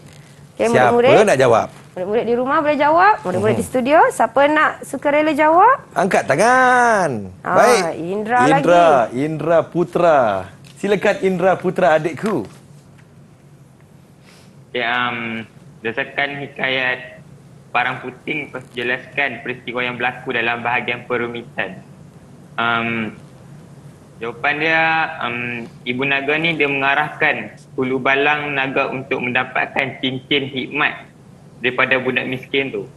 Okay, siapa nak jawab? Murid-murid di rumah boleh jawab. Murid-murid di studio, siapa nak sukarela jawab? Angkat tangan. Baik. Indra Putra. Silakan Indra Putra, adikku. Berdasarkan hikayat Parang Puting, jelaskan peristiwa yang berlaku dalam bahagian perumitan. Jawapan dia, Ibu Naga ni dia mengarahkan hulu balang naga untuk mendapatkan cincin hikmat daripada budak miskin tu.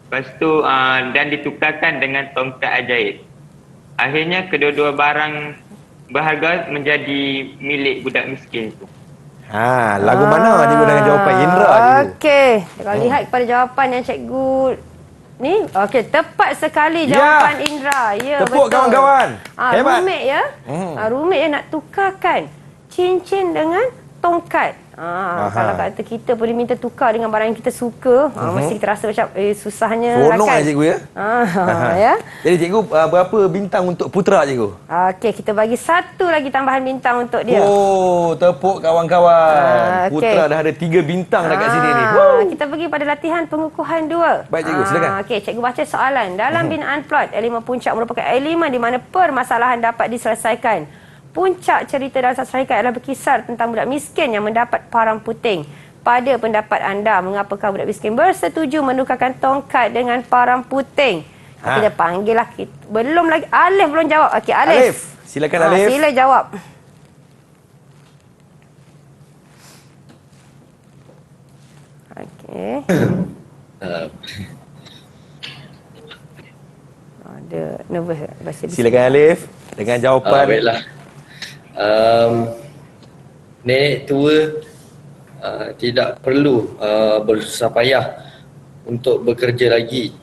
Lepas tu dan ditukarkan dengan tongkat ajaib. Akhirnya kedua-dua barang berharga menjadi milik budak miskin tu. Lagu mana cikgu dengan jawapan Indra cikgu? Okey, kalau lihat kepada jawapan yang cikgu ni, okey, tepat sekali jawapan Indra. Ya, tepuk betul. Kawan-kawan. Hebat. Rumit ya. Rumit ya nak tukarkan cincin dengan tongkat. Kalau kata kita boleh minta tukar dengan barang yang kita suka, mesti kita rasa macam susahnya lah Seronok kan. cikgu ya. Ya. Jadi cikgu berapa bintang untuk Putra cikgu? Okey, kita bagi satu lagi tambahan bintang untuk dia. Oh, tepuk kawan-kawan. Okey. Putra dah ada 3 bintang dah kat sini ni. Kita pergi pada latihan pengukuhan 2. Baik cikgu, silakan. Okey, cikgu baca soalan. Dalam binaan plot, elemen puncak merupakan elemen di mana permasalahan dapat diselesaikan. Puncak cerita dalam sastra hikayat adalah berkisar tentang budak miskin yang mendapat parang puting. Pada pendapat anda, mengapakah budak miskin bersetuju menukarkan tongkat dengan parang puting? Kita panggil lah. Belum lagi. Alif belum jawab. Okey, Alif. Silakan Alif. Sila jawab. Okey. Ada nervous bahasa Silakan Alif dengan jawapan. Baiklah. Nenek tua tidak perlu bersusah payah untuk bekerja lagi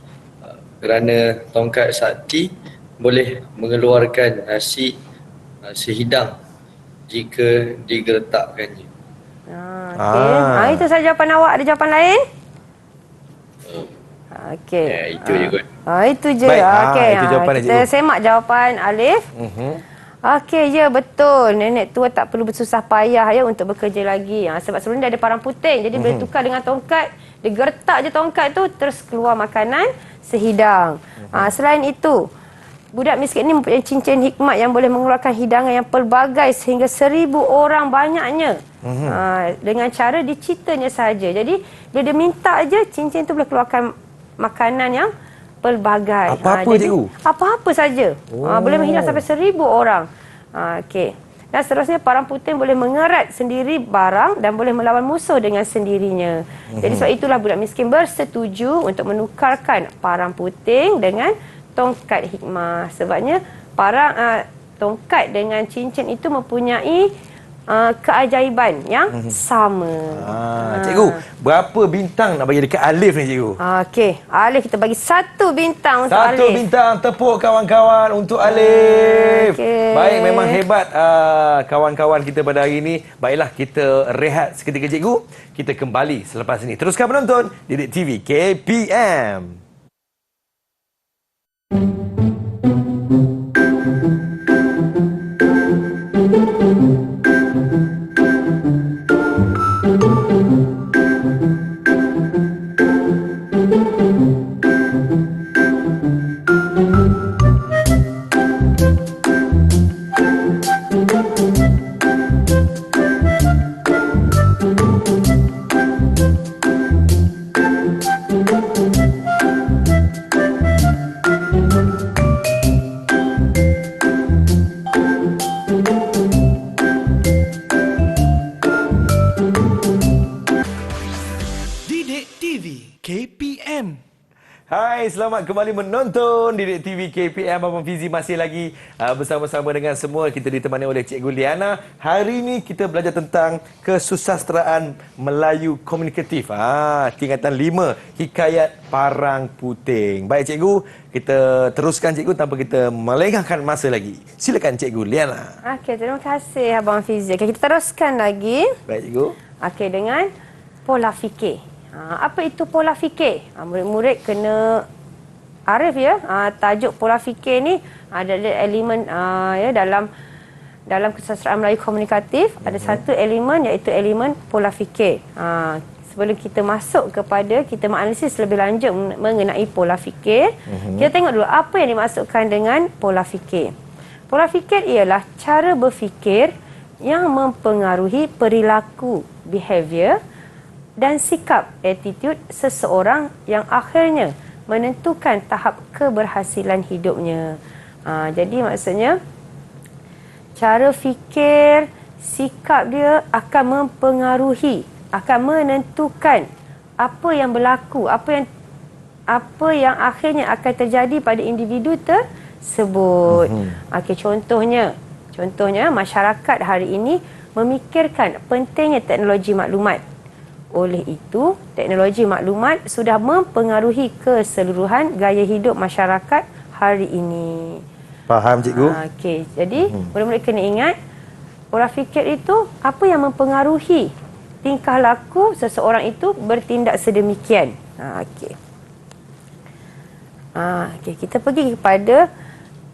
kerana tongkat sakti boleh mengeluarkan nasi sehidang jika digertakkannya. Okey. Itu saja jawapan awak. Ada jawapan lain? Okey. Itu je kot. Itu je. Baik. Okey. Itu jawapan Kita semak jawapan Alif. Okey, ya betul. Nenek tua tak perlu bersusah payah ya untuk bekerja lagi. Sebab sebelum dia ada parang puting. Jadi boleh tukar dengan tongkat. Dia gertak je tongkat tu, terus keluar makanan sehidang. Selain itu, budak miskin ini mempunyai cincin hikmat yang boleh mengeluarkan hidangan yang pelbagai sehingga 1000 orang banyaknya. Dengan cara dicitanya saja. Jadi, bila dia minta aja, cincin tu boleh keluarkan makanan yang pelbagai. Apa-apa cikgu? Apa-apa saja. Boleh menghidang sampai 1000 orang. Okey. Dan seterusnya parang puting boleh mengerat sendiri barang dan boleh melawan musuh dengan sendirinya. Jadi sebab itulah budak miskin bersetuju untuk menukarkan parang puting dengan tongkat hikmah. Sebabnya parang tongkat dengan cincin itu mempunyai keajaiban yang sama. Cikgu, berapa bintang nak bagi dekat Alif ni cikgu? Okey, Alif kita bagi 1 bintang untuk Alif. 1 bintang, tepuk kawan-kawan untuk Alif. Okey. Baik, memang hebat kawan-kawan kita pada hari ini. Baiklah, kita rehat seketika cikgu. Kita kembali selepas ini. Teruskan menonton Didik TV KPM. Didik TV KPM. Hai, selamat kembali menonton Didik TV KPM. Abang Fizi masih lagi bersama-sama dengan semua. Kita ditemani oleh Cikgu Liana. Hari ini kita belajar tentang kesusasteraan Melayu komunikatif. Tingkatan 5, Hikayat Parang Puting. Baik Cikgu, kita teruskan Cikgu tanpa kita melengahkan masa lagi. Silakan Cikgu Liana. Okey, terima kasih Abang Fizi. Okay, kita teruskan lagi. Baik Cikgu. Okey, dengan pola fikir. Apa itu pola fikir? Murid-murid kena arif ya. Tajuk pola fikir ni ada elemen ya dalam kesusasteraan Melayu komunikatif ada satu elemen iaitu elemen pola fikir. Sebelum kita masuk kepada kita menganalisis lebih lanjut mengenai pola fikir, kita tengok dulu apa yang dimaksudkan dengan pola fikir. Pola fikir ialah cara berfikir yang mempengaruhi perilaku behavior dan sikap attitude seseorang yang akhirnya menentukan tahap keberhasilan hidupnya. Jadi maksudnya cara fikir, sikap dia akan mempengaruhi, akan menentukan apa yang berlaku, apa yang akhirnya akan terjadi pada individu tersebut. Okey, contohnya masyarakat hari ini memikirkan pentingnya teknologi maklumat. Oleh itu, teknologi maklumat sudah mempengaruhi keseluruhan gaya hidup masyarakat hari ini. Faham Cikgu? Okey, jadi murid-murid kena ingat pola fikir itu apa yang mempengaruhi tingkah laku seseorang itu bertindak sedemikian. Okey. Okey, kita pergi kepada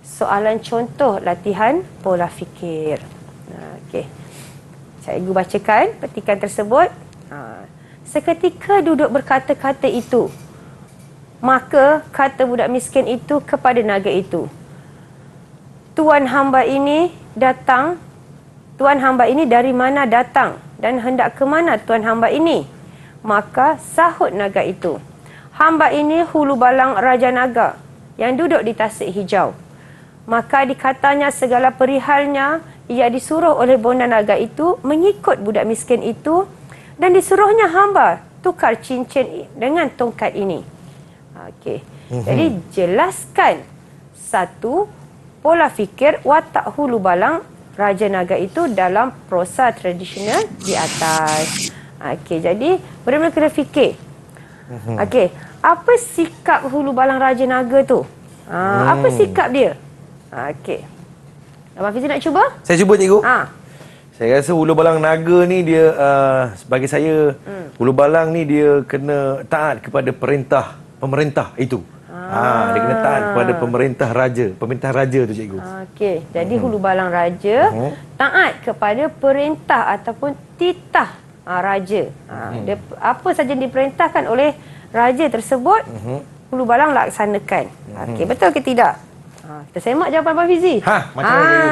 soalan contoh latihan pola fikir. Okey. Cikgu bacakan petikan tersebut. Seketika duduk berkata-kata itu, maka kata budak miskin itu kepada naga itu, Tuan hamba ini dari mana datang dan hendak ke mana tuan hamba ini? Maka sahut naga itu, hamba ini hulu balang Raja Naga yang duduk di tasik hijau. Maka dikatanya segala perihalnya, ia disuruh oleh bonda naga itu mengikut budak miskin itu dan disuruhnya hamba tukar cincin dengan tongkat ini. Okey. Jadi jelaskan satu pola fikir watak hulu balang Raja Naga itu dalam prosa tradisional di atas. Okey, jadi benar-benar kena fikir. Okey, apa sikap hulu balang Raja Naga tu? Apa sikap dia? Okey. Abang Fizi nak cuba? Saya cuba cikgu. Saya rasa hulu balang naga ni dia bagi saya hulu balang ni dia kena taat kepada perintah pemerintah itu. Dia kena taat kepada pemerintah raja tu cikgu. Okey, jadi hulu balang raja taat kepada perintah ataupun titah raja. Dia, apa saja yang diperintahkan oleh raja tersebut, hulu balang laksanakan. Okey, betul ke tidak? Kita semak jawapan Abang Fizi. Macam mana cikgu?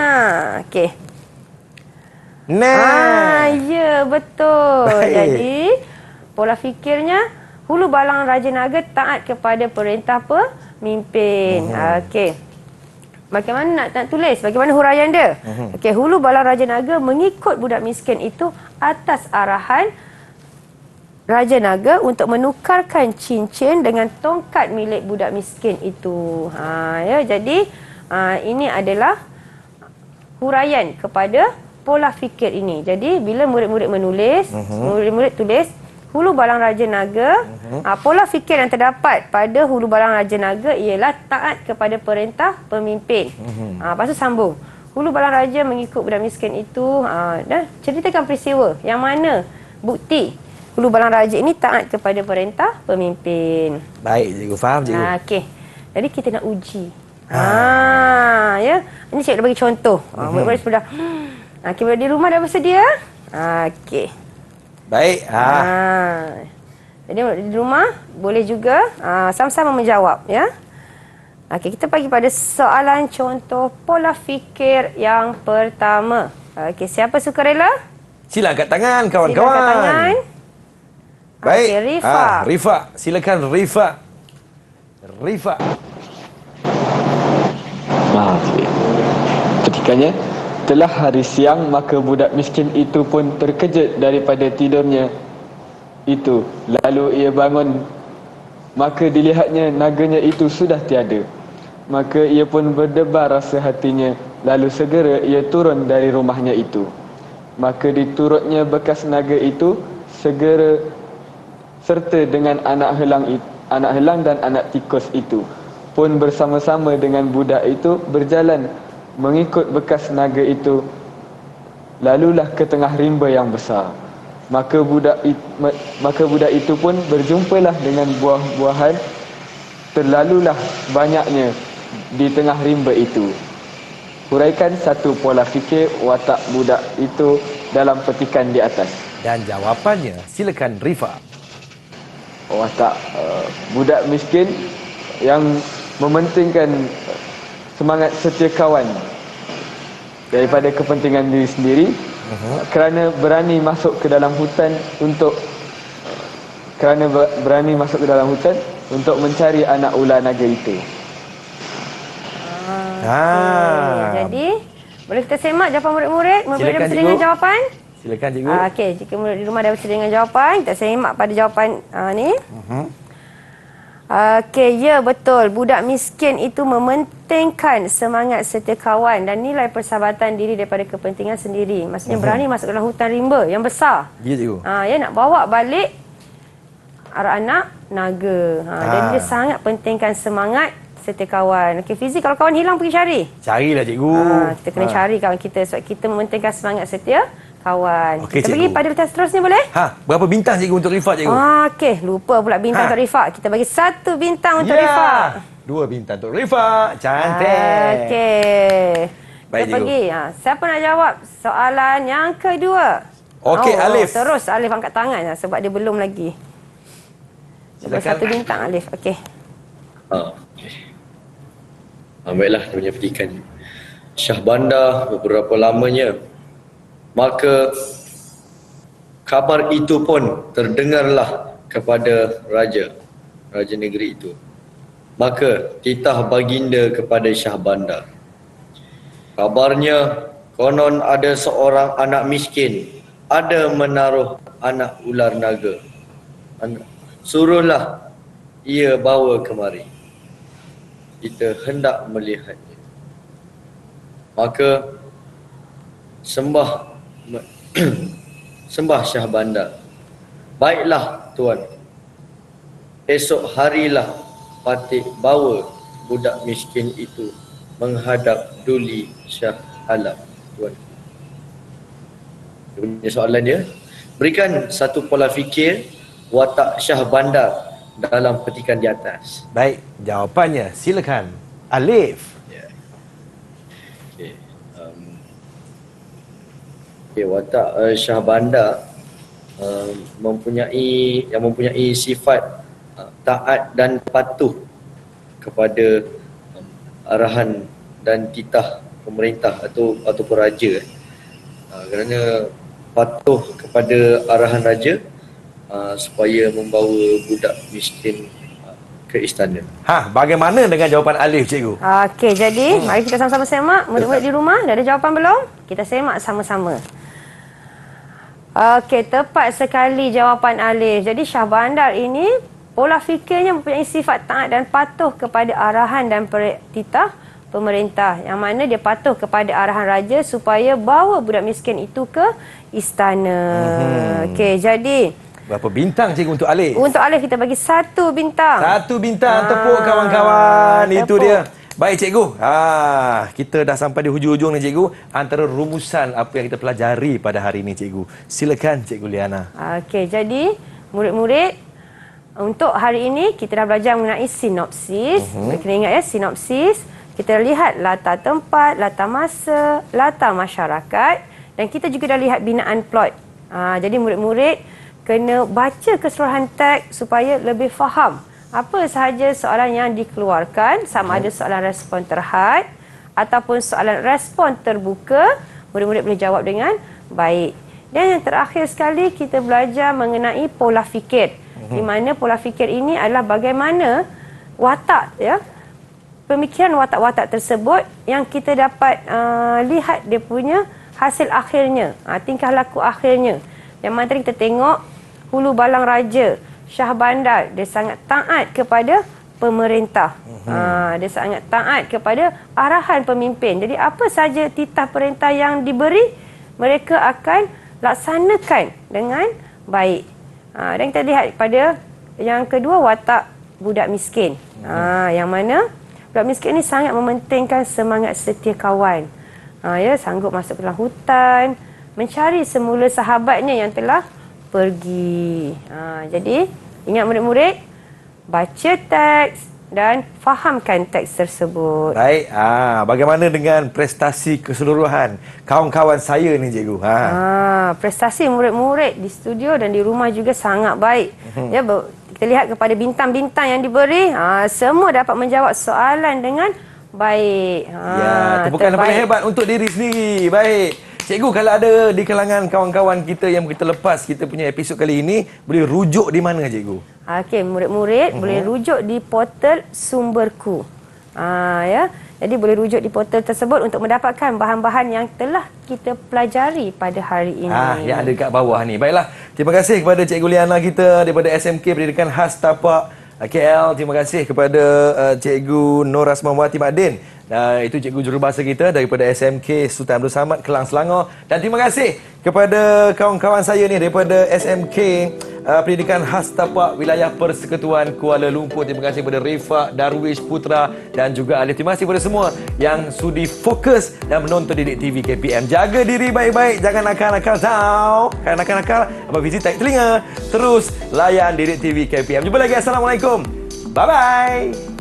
Okey. Ya, betul. Baik. Jadi pola fikirnya hulu balang Raja Naga taat kepada perintah pemimpin. Okey. Bagaimana nak tulis? Bagaimana huraian dia? Okey, hulu balang Raja Naga mengikut budak miskin itu atas arahan Raja Naga untuk menukarkan cincin dengan tongkat milik budak miskin itu. Jadi ini adalah huraian kepada pola fikir ini. Jadi bila murid-murid menulis, murid-murid tulis hulu balang Raja Naga, pola fikir yang terdapat pada hulu balang Raja Naga ialah taat kepada perintah pemimpin. Lepas tu sambung. Hulu balang raja mengikut budak miskin itu, dan ceritakan peristiwa yang mana bukti hulu balang raja ini taat kepada perintah pemimpin. Baik cikgu, faham cikgu. Okey. Jadi kita nak uji. Ya. Ini cikgu dah bagi contoh. Murid-murid sudah. Okey, di rumah dah bersedia? Okey. Baik. Jadi di rumah boleh juga sama-sama menjawab, ya. Okey, kita pergi pada soalan contoh pola fikir yang pertama. Okey, siapa sukarela? Sila angkat tangan kawan-kawan. Sila angkat tangan. Baik. Okey, Rifa. Rifa, silakan Rifa. Rifa. Petikannya, telah hari siang maka budak miskin itu pun terkejut daripada tidurnya itu. Lalu ia bangun, maka dilihatnya naganya itu sudah tiada. Maka ia pun berdebar rasa hatinya. Lalu segera ia turun dari rumahnya itu. Maka diturutnya bekas naga itu segera serta dengan anak helang dan anak tikus itu pun bersama-sama dengan budak itu berjalan mengikut bekas naga itu. Lalulah ke tengah rimba yang besar. Maka budak itu pun berjumpalah dengan buah-buahan. Terlalulah banyaknya di tengah rimba itu. Huraikan satu pola fikir watak budak itu dalam petikan di atas. Dan jawapannya, silakan Rifa. Watak budak miskin yang mementingkan semangat setia kawan daripada kepentingan diri sendiri, kerana berani masuk ke dalam hutan untuk mencari anak ular naga itu. Jadi boleh kita semak jawapan murid-murid? Murid-murid dah bersedia dengan jawapan? Silakan cikgu. Okey, jika murid di rumah dah bersedia dengan jawapan, kita semak pada jawapan ni. Okey, ya betul. Budak miskin itu mementingkan semangat setia kawan dan nilai persahabatan diri daripada kepentingan sendiri. Maksudnya berani masuk dalam hutan rimba yang besar. Ya cikgu. Ya nak bawa balik anak naga. Dan dia sangat pentingkan semangat setia kawan. Okey, Fizi, kalau kawan hilang pergi cari. Carilah cikgu. Kita kena cari kawan kita sebab kita mementingkan semangat setia kawan. Okey, Kita cikgu. pergi pada test seterusnya boleh? Berapa bintang cikgu untuk Rifat cikgu? Okey, lupa pula bintang untuk Rifat. Kita bagi 1 bintang untuk Ya. Rifat. 2 bintang untuk Rifat. Cantik. Okey. Baik, Kita cikgu. pergi. Siapa nak jawab soalan yang kedua? Okey, Alif. Terus Alif angkat tangan sebab dia belum lagi. Dapat Silakan. 1 bintang Alif. Okey. Baiklah, dia punya petikan. Syahbandar beberapa lamanya, maka kabar itu pun terdengarlah kepada raja negeri itu. Maka titah baginda kepada Syahbandar. Kabarnya konon ada seorang anak miskin ada menaruh anak ular naga. Suruhlah ia bawa kemari. Kita hendak melihatnya. Maka sembah Syahbandar. Baiklah tuan. Esok harilah Patih bawa budak miskin itu menghadap Duli Shah Alam, tuan. Dia punya soalan dia, berikan satu pola fikir watak Syahbandar dalam petikan di atas. Baik, jawapannya silakan. Alif. Watak Syahbandar mempunyai sifat taat dan patuh kepada arahan dan titah pemerintah ataupun raja. Kerana patuh kepada arahan raja supaya membawa budak miskin ke istana. Bagaimana dengan jawapan Alif cikgu? Okey, jadi mari kita sama-sama semak. Murid-murid di rumah dah ada jawapan belum? Kita semak sama-sama. Okey, tepat sekali jawapan Alif. Jadi Syahbandar ini pola fikirnya mempunyai sifat taat dan patuh kepada arahan dan titah pemerintah. Yang mana dia patuh kepada arahan raja supaya bawa budak miskin itu ke istana. Okey, jadi berapa bintang cikgu untuk Alif? untuk Alif kita bagi 1 bintang. 1 bintang. Tepuk kawan-kawan. Itu tepuk. dia. Baik cikgu, kita dah sampai di hujung-hujung ni cikgu. Antara rumusan apa yang kita pelajari pada hari ini cikgu. Silakan cikgu Liana. Okey, jadi murid-murid, untuk hari ini kita dah belajar mengenai sinopsis. Kena ingat ya, sinopsis. Kita lihat latar tempat, latar masa, latar masyarakat, dan kita juga dah lihat binaan plot. Jadi murid-murid kena baca keseluruhan teks supaya lebih faham apa sahaja soalan yang dikeluarkan, sama ada soalan respon terhad ataupun soalan respon terbuka, murid-murid boleh jawab dengan baik. Dan yang terakhir sekali kita belajar mengenai pola fikir. Di mana pola fikir ini adalah bagaimana watak, ya, pemikiran watak-watak tersebut yang kita dapat lihat dia punya hasil akhirnya, tingkah laku akhirnya. Yang mana kita tengok hulu balang raja Syahbandar, dia sangat taat kepada pemerintah. Dia sangat taat kepada arahan pemimpin. Jadi apa saja titah perintah yang diberi, mereka akan laksanakan dengan baik. Dan kita lihat pada yang kedua, watak budak miskin. Yang mana budak miskin ini sangat mementingkan semangat setia kawan. Ya, sanggup masuk ke dalam hutan, mencari semula sahabatnya yang telah pergi. Jadi ingat murid-murid, baca teks dan fahamkan teks tersebut. Baik, bagaimana dengan prestasi keseluruhan kawan-kawan saya ni cikgu? Prestasi murid-murid di studio dan di rumah juga sangat baik. Ya, kita lihat kepada bintang-bintang yang diberi, semua dapat menjawab soalan dengan baik. Tepukan yang paling hebat untuk diri sendiri. Baik. Cikgu, kalau ada di kalangan kawan-kawan kita yang kita lepas kita punya episod kali ini, boleh rujuk di mana cikgu? Okey, murid-murid boleh rujuk di portal Sumberku. Ya. Jadi boleh rujuk di portal tersebut untuk mendapatkan bahan-bahan yang telah kita pelajari pada hari ini. Yang ada dekat bawah ni. Baiklah, terima kasih kepada Cikgu Liana kita daripada SMK Pendidikan Khas Tapak KL. Terima kasih kepada Cikgu Nur Asmawati Mak Din. Itu Cikgu Jurubahasa kita daripada SMK Sultan Abdul Samad, Kelang, Selangor. Dan terima kasih kepada kawan-kawan saya ni daripada SMK Pendidikan Khas Tapak Wilayah Persekutuan Kuala Lumpur. Terima kasih kepada Refa, Darwish Putra dan juga Alif. Terima kasih kepada semua yang sudi fokus dan menonton Didik TV KPM. Jaga diri baik-baik, jangan nakal-nakal tau. Kalau nakal-nakal, apa visi tarik telinga. Terus layan Didik TV KPM. Jumpa lagi. Assalamualaikum. Bye-bye.